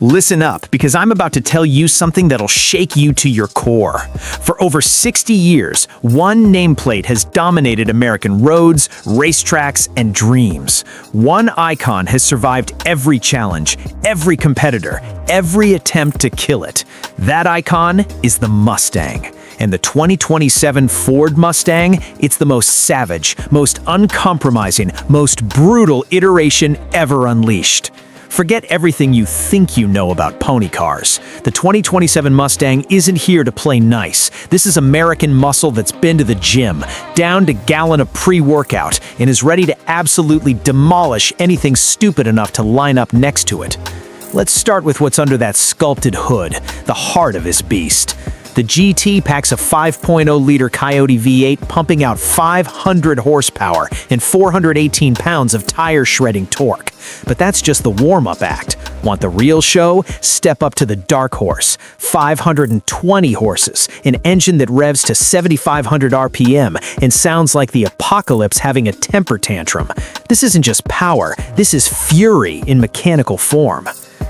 Listen up, because I'm about to tell you something that'll shake you to your core. For over 60 years, one nameplate has dominated American roads, racetracks, and dreams. One icon has survived every challenge, every competitor, every attempt to kill it. That icon is the Mustang. And the 2027 Ford Mustang, it's the most savage, most uncompromising, most brutal iteration ever unleashed. Forget everything you think you know about pony cars. The 2027 Mustang isn't here to play nice. This is American muscle that's been to the gym, downed a gallon of pre-workout, and is ready to absolutely demolish anything stupid enough to line up next to it. Let's start with what's under that sculpted hood, the heart of this beast. The GT packs a 5.0-liter Coyote V8 pumping out 500 horsepower and 418 pounds of tire-shredding torque. But that's just the warm-up act. Want the real show? Step up to the Dark Horse. 520 horses, an engine that revs to 7,500 RPM and sounds like the apocalypse having a temper tantrum. This isn't just power, this is fury in mechanical form.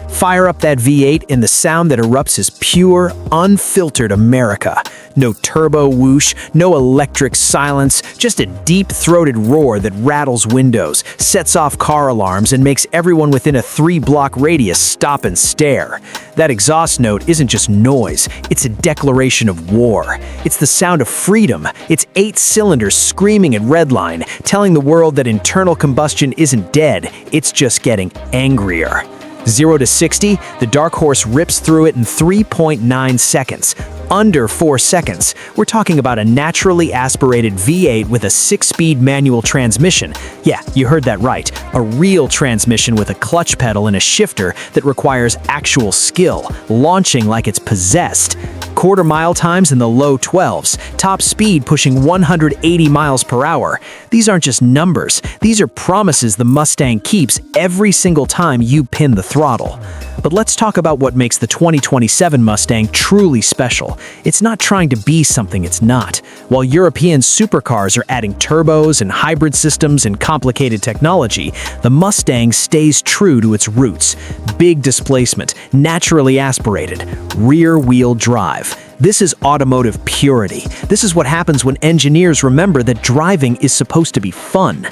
Fire up that V8 and the sound that erupts is pure, unfiltered America. No turbo whoosh, no electric silence, just a deep-throated roar that rattles windows, sets off car alarms, and makes everyone within a 3-block radius stop and stare. That exhaust note isn't just noise, it's a declaration of war. It's the sound of freedom. It's 8 cylinders screaming at redline, telling the world that internal combustion isn't dead, it's just getting angrier. 0 to 60, the Dark Horse rips through it in 3.9 seconds. Under 4 seconds. We're talking about a naturally aspirated V8 with a 6-speed manual transmission. Yeah, you heard that right. A real transmission with a clutch pedal and a shifter that requires actual skill, launching like it's possessed. Quarter-mile times in the low 12s, top speed pushing 180 miles per hour. These aren't just numbers, these are promises the Mustang keeps every single time you pin the throttle. But let's talk about what makes the 2027 Mustang truly special. It's not trying to be something it's not. While European supercars are adding turbos and hybrid systems and complicated technology, the Mustang stays true to its roots. Big displacement, naturally aspirated, rear-wheel drive. This is automotive purity. This is what happens when engineers remember that driving is supposed to be fun.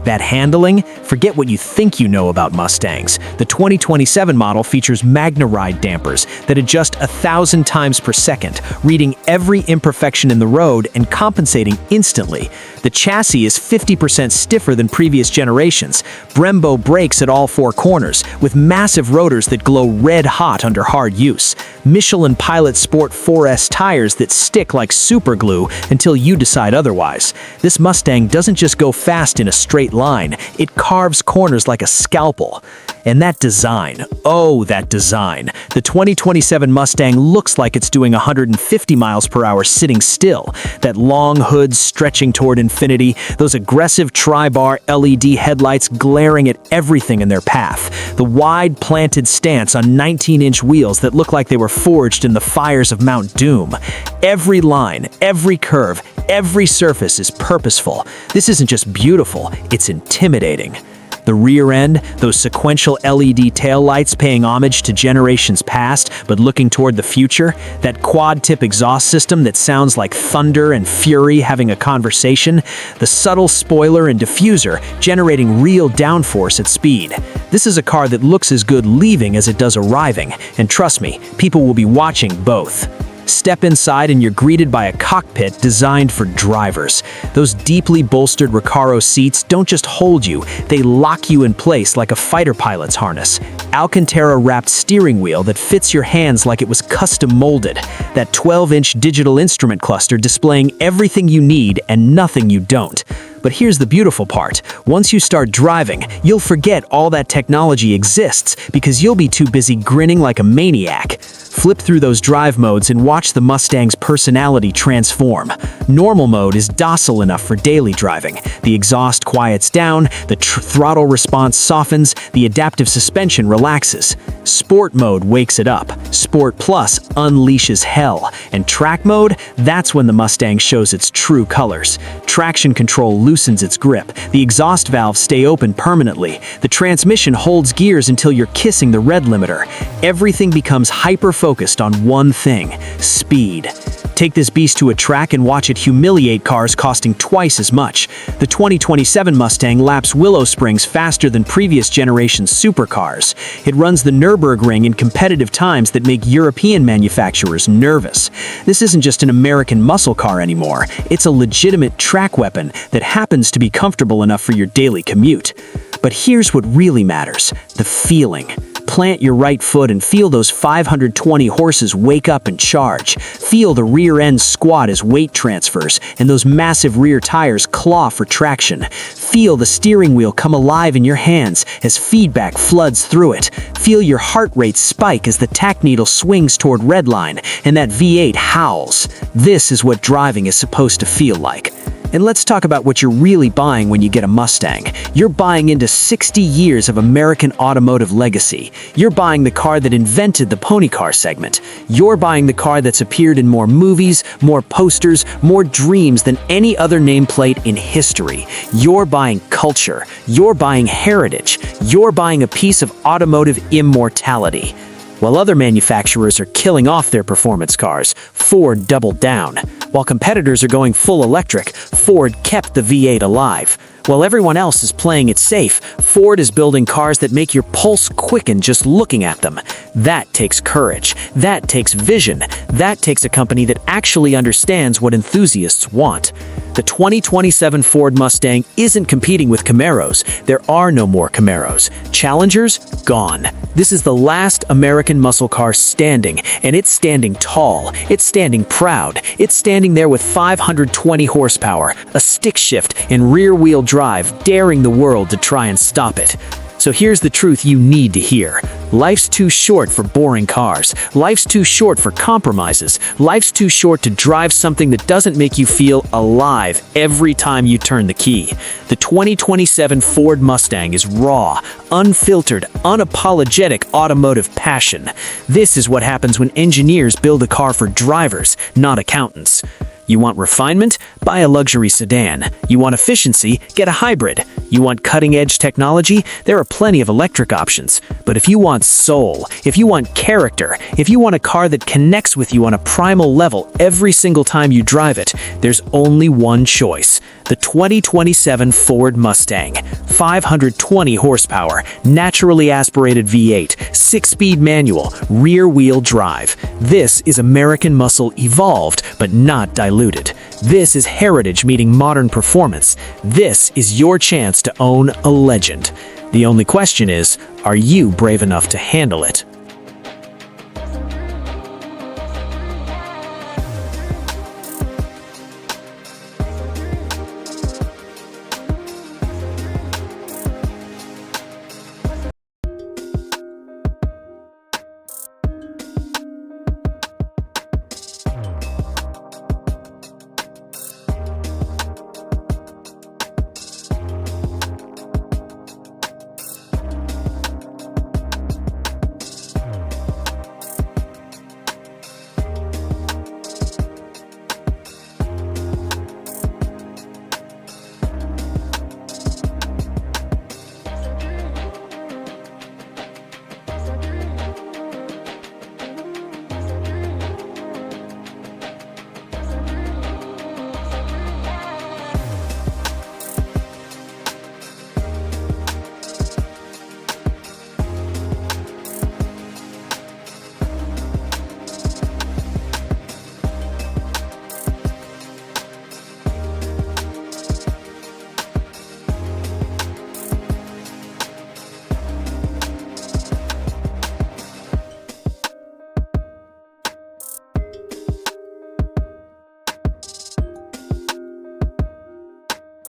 That handling? Forget what you think you know about Mustangs. The 2027 model features MagnaRide dampers that adjust 1,000 times per second, reading every imperfection in the road and compensating instantly. The chassis is 50% stiffer than previous generations. Brembo brakes at all 4 corners, with massive rotors that glow red-hot under hard use. Michelin Pilot Sport 4S tires that stick like super glue until you decide otherwise. This Mustang doesn't just go fast in a straight line, it carves corners like a scalpel. And that design, oh, that design. The 2027 Mustang looks like it's doing 150 miles per hour sitting still. That long hood stretching toward infinity, those aggressive tri-bar LED headlights glaring at everything in their path. The wide planted stance on 19-inch wheels that look like they were forged in the fires of Mount Doom. Every line, every curve, every surface is purposeful. This isn't just beautiful, it's intimidating. The rear end, those sequential LED taillights paying homage to generations past, but looking toward the future, that quad-tip exhaust system that sounds like thunder and fury having a conversation, the subtle spoiler and diffuser generating real downforce at speed. This is a car that looks as good leaving as it does arriving, and trust me, people will be watching both. Step inside and you're greeted by a cockpit designed for drivers. Those deeply bolstered Recaro seats don't just hold you, they lock you in place like a fighter pilot's harness. Alcantara-wrapped steering wheel that fits your hands like it was custom molded. That 12-inch digital instrument cluster displaying everything you need and nothing you don't. But here's the beautiful part. Once you start driving, you'll forget all that technology exists because you'll be too busy grinning like a maniac. Flip through those drive modes and watch the Mustang's personality transform. Normal mode is docile enough for daily driving. The exhaust quiets down, the throttle response softens, the adaptive suspension relaxes. Sport mode wakes it up. Sport Plus unleashes hell. And track mode, that's when the Mustang shows its true colors. Traction control loosens its grip. The exhaust valves stay open permanently. The transmission holds gears until you're kissing the red limiter. Everything becomes hyper-focused on one thing: speed. Take this beast to a track and watch it humiliate cars costing twice as much. The 2027 Mustang laps Willow Springs faster than previous generation supercars. It runs the Nürburgring in competitive times that make European manufacturers nervous. This isn't just an American muscle car anymore. It's a legitimate track weapon that happens to be comfortable enough for your daily commute. But here's what really matters: the feeling. Plant your right foot and feel those 520 horses wake up and charge. Feel the rear end squat as weight transfers and those massive rear tires claw for traction. Feel the steering wheel come alive in your hands as feedback floods through it. Feel your heart rate spike as the tach needle swings toward redline and that V8 howls. This is what driving is supposed to feel like. And let's talk about what you're really buying when you get a Mustang. You're buying into 60 years of American automotive legacy. You're buying the car that invented the pony car segment. You're buying the car that's appeared in more movies, more posters, more dreams than any other nameplate in history. You're buying culture. You're buying heritage. You're buying a piece of automotive immortality. While other manufacturers are killing off their performance cars, Ford doubled down. While competitors are going full electric, Ford kept the V8 alive. While everyone else is playing it safe, Ford is building cars that make your pulse quicken just looking at them. That takes courage. That takes vision. That takes a company that actually understands what enthusiasts want. The 2027 Ford Mustang isn't competing with Camaros. There are no more Camaros. Challengers, gone. This is the last American muscle car standing, and it's standing tall. It's standing proud. It's standing there with 520 horsepower, a stick shift, and rear-wheel drive, daring the world to try and stop it. So here's the truth you need to hear. Life's too short for boring cars. Life's too short for compromises. Life's too short to drive something that doesn't make you feel alive every time you turn the key. The 2027 Ford Mustang is raw, unfiltered, unapologetic automotive passion. This is what happens when engineers build a car for drivers, not accountants. You want refinement? Buy a luxury sedan. You want efficiency? Get a hybrid. You want cutting-edge technology? There are plenty of electric options. But if you want soul, if you want character, if you want a car that connects with you on a primal level every single time you drive it, there's only one choice. The 2027 Ford Mustang. 520 horsepower, naturally aspirated V8, 6-speed manual, rear-wheel drive. This is American muscle evolved, but not diluted. This is heritage meeting modern performance. This is your chance to own a legend. The only question is, are you brave enough to handle it?